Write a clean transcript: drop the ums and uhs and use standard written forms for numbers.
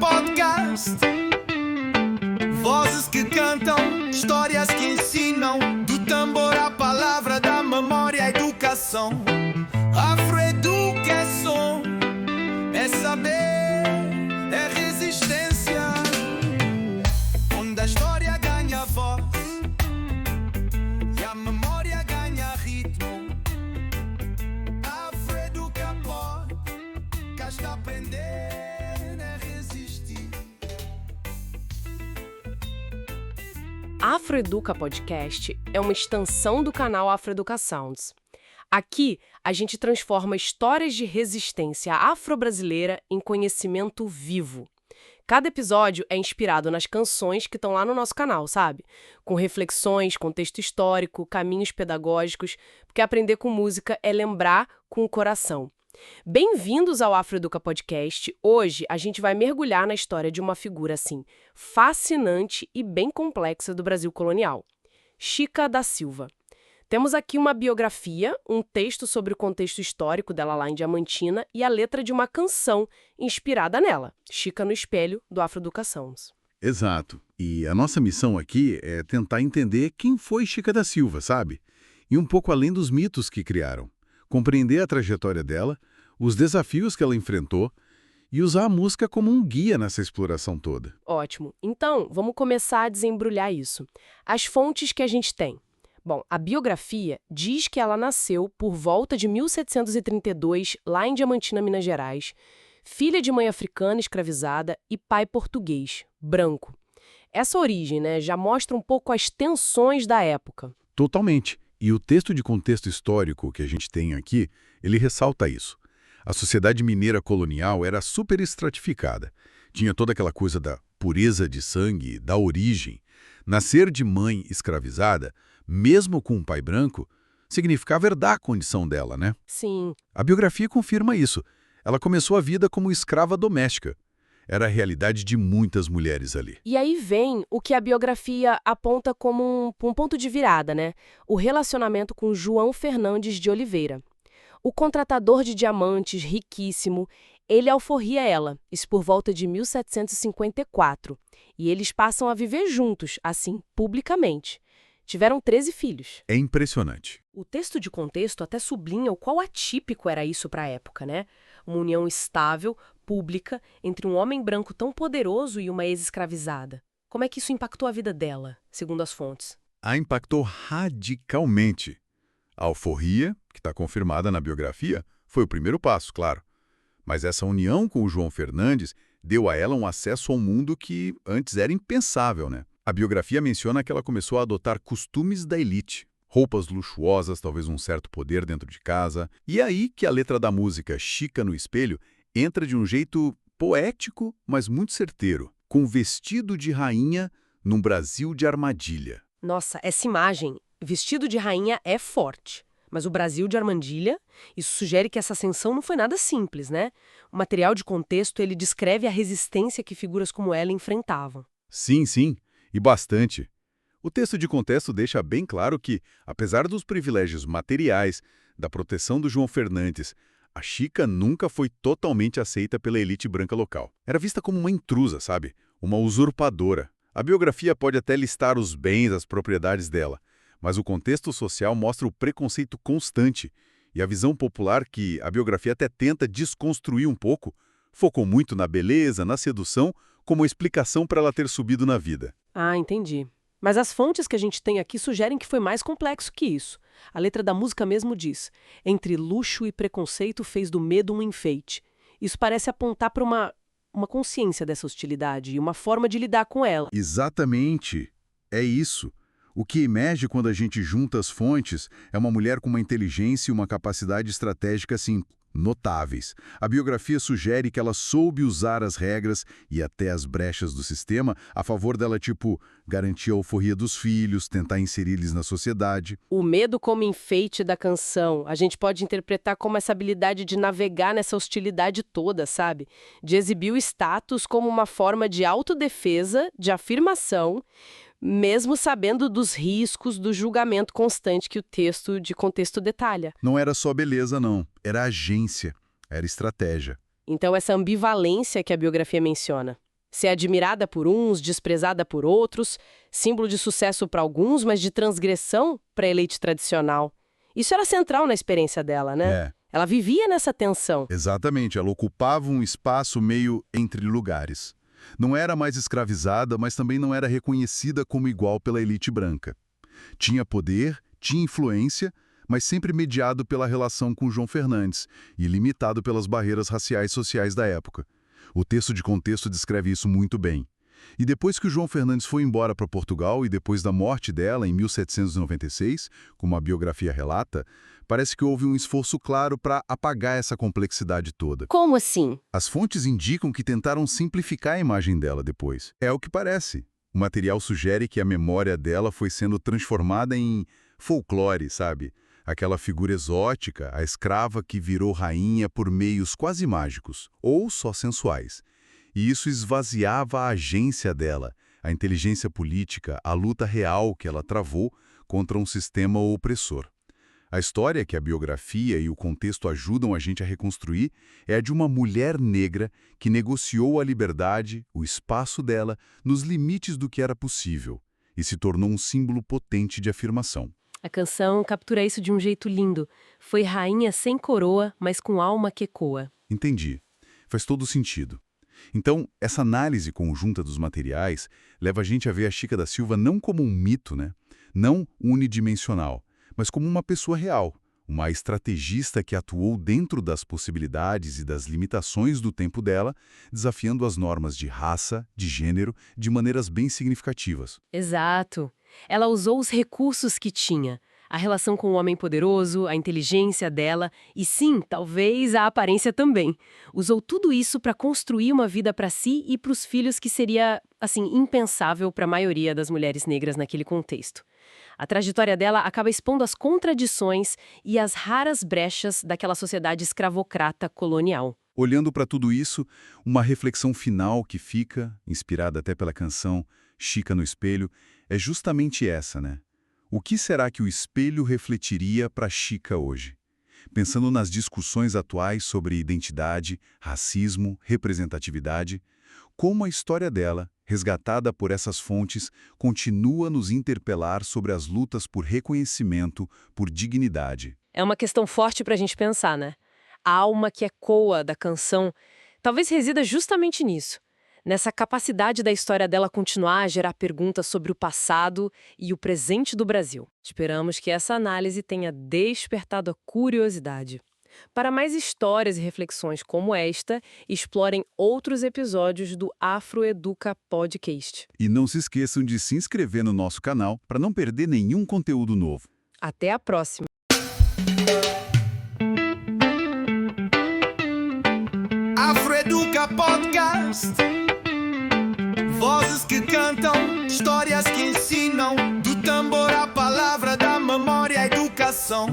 Podcast. Vozes que cantam, histórias que ensinam. Do tambor à palavra, da memória à educação. Afroeducação é saber, é resistência. Onde a história ganha voz e a memória ganha ritmo. Afroeduca pode, cá está a aprender, é resistir. Afroeduca Podcast é uma extensão do canal Afroeduca Sounds. Aqui, a gente transforma histórias de resistência afro-brasileira em conhecimento vivo. Cada episódio é inspirado nas canções que estão lá no nosso canal, sabe? Com reflexões, contexto histórico, caminhos pedagógicos, porque aprender com música é lembrar com o coração. Bem-vindos ao Afroeduca Podcast. Hoje a gente vai mergulhar na história de uma figura, assim, fascinante e bem complexa do Brasil colonial. Chica da Silva. Temos aqui uma biografia, um texto sobre o contexto histórico dela lá em Diamantina e a letra de uma canção inspirada nela, Chica no Espelho, do Afroeduca Sounds. Exato. E a nossa missão aqui é tentar entender quem foi Chica da Silva, sabe? E um pouco além dos mitos que criaram. Compreender a trajetória dela, os desafios que ela enfrentou e usar a música como um guia nessa exploração toda. Ótimo. Então, vamos começar a desembrulhar isso. As fontes que a gente tem. Bom, a biografia diz que ela nasceu por volta de 1732, lá em Diamantina, Minas Gerais, filha de mãe africana escravizada e pai português, branco. Essa origem, já mostra um pouco as tensões da época. Totalmente. E o texto de contexto histórico que a gente tem aqui, ele ressalta isso. A sociedade mineira colonial era super estratificada. Tinha toda aquela coisa da pureza de sangue, da origem. Nascer de mãe escravizada, mesmo com um pai branco, significava herdar a condição dela, né? Sim. A biografia confirma isso. Ela começou a vida como escrava doméstica. Era a realidade de muitas mulheres ali. E aí vem o que a biografia aponta como um ponto de virada, O relacionamento com João Fernandes de Oliveira. O contratador de diamantes, riquíssimo, ele alforria ela, isso por volta de 1754. E eles passam a viver juntos, assim, publicamente. Tiveram 13 filhos. É impressionante. O texto de contexto até sublinha o quão atípico era isso para a época, Uma união estável, pública, entre um homem branco tão poderoso e uma ex-escravizada. Como é que isso impactou a vida dela, segundo as fontes? A impactou radicalmente. A alforria, que está confirmada na biografia, foi o primeiro passo, claro. Mas essa união com o João Fernandes deu a ela um acesso ao mundo que antes era impensável, A biografia menciona que ela começou a adotar costumes da elite. Roupas luxuosas, talvez um certo poder dentro de casa. E é aí que a letra da música Chica no Espelho entra de um jeito poético, mas muito certeiro. Com vestido de rainha num Brasil de armadilha. Nossa, essa imagem, vestido de rainha, é forte. Mas o Brasil de armadilha, isso sugere que essa ascensão não foi nada simples, O material de contexto, ele descreve a resistência que figuras como ela enfrentavam. Sim, sim. E bastante. O texto de contexto deixa bem claro que, apesar dos privilégios materiais, da proteção do João Fernandes, a Chica nunca foi totalmente aceita pela elite branca local. Era vista como uma intrusa, sabe? Uma usurpadora. A biografia pode até listar os bens, as propriedades dela, mas o contexto social mostra o preconceito constante e a visão popular que a biografia até tenta desconstruir um pouco, focou muito na beleza, na sedução, como explicação para ela ter subido na vida. Ah, entendi. Mas as fontes que a gente tem aqui sugerem que foi mais complexo que isso. A letra da música mesmo diz: entre luxo e preconceito fez do medo um enfeite. Isso parece apontar para uma consciência dessa hostilidade e uma forma de lidar com ela. Exatamente. É isso. O que emerge quando a gente junta as fontes é uma mulher com uma inteligência e uma capacidade estratégica, assim, notáveis. A biografia sugere que ela soube usar as regras e até as brechas do sistema a favor dela, garantir a alforria dos filhos, tentar inserir eles na sociedade. O medo como enfeite da canção, a gente pode interpretar como essa habilidade de navegar nessa hostilidade toda, sabe? De exibir o status como uma forma de autodefesa, de afirmação, mesmo sabendo dos riscos do julgamento constante que o texto de contexto detalha. Não era só beleza, não. Era agência, era estratégia. Então, essa ambivalência que a biografia menciona. Ser admirada por uns, desprezada por outros, símbolo de sucesso para alguns, mas de transgressão para a elite tradicional. Isso era central na experiência dela, né? É. Ela vivia nessa tensão. Exatamente, ela ocupava um espaço meio entre lugares. Não era mais escravizada, mas também não era reconhecida como igual pela elite branca. Tinha poder, tinha influência, mas sempre mediado pela relação com João Fernandes e limitado pelas barreiras raciais e sociais da época. O texto de contexto descreve isso muito bem. E depois que o João Fernandes foi embora para Portugal e depois da morte dela, em 1796, como a biografia relata, parece que houve um esforço claro para apagar essa complexidade toda. Como assim? As fontes indicam que tentaram simplificar a imagem dela depois. É o que parece. O material sugere que a memória dela foi sendo transformada em folclore, sabe? Aquela figura exótica, a escrava que virou rainha por meios quase mágicos, ou só sensuais. E isso esvaziava a agência dela, a inteligência política, a luta real que ela travou contra um sistema opressor. A história que a biografia e o contexto ajudam a gente a reconstruir é a de uma mulher negra que negociou a liberdade, o espaço dela, nos limites do que era possível, e se tornou um símbolo potente de afirmação. A canção captura isso de um jeito lindo. Foi rainha sem coroa, mas com alma que ecoa. Entendi. Faz todo sentido. Então, essa análise conjunta dos materiais leva a gente a ver a Chica da Silva não como um mito, né? Não unidimensional, mas como uma pessoa real, uma estrategista que atuou dentro das possibilidades e das limitações do tempo dela, desafiando as normas de raça, de gênero, de maneiras bem significativas. Exato. Ela usou os recursos que tinha. A relação com o homem poderoso, a inteligência dela e, sim, talvez a aparência também. Usou tudo isso para construir uma vida para si e para os filhos que seria, assim, impensável para a maioria das mulheres negras naquele contexto. A trajetória dela acaba expondo as contradições e as raras brechas daquela sociedade escravocrata colonial. Olhando para tudo isso, uma reflexão final que fica, inspirada até pela canção Chica no Espelho, é justamente essa, né? O que será que o espelho refletiria para Chica hoje? Pensando nas discussões atuais sobre identidade, racismo, representatividade, como a história dela, resgatada por essas fontes, continua a nos interpelar sobre as lutas por reconhecimento, por dignidade. É uma questão forte para a gente pensar, né? A alma que ecoa da canção talvez resida justamente nisso. Nessa capacidade da história dela continuar a gerar perguntas sobre o passado e o presente do Brasil. Esperamos que essa análise tenha despertado a curiosidade. Para mais histórias e reflexões como esta, explorem outros episódios do Afroeduca Podcast. E não se esqueçam de se inscrever no nosso canal para não perder nenhum conteúdo novo. Até a próxima! Afroeduca Podcast. Vozes que cantam, histórias que ensinam. Do tambor à palavra, da memória à educação.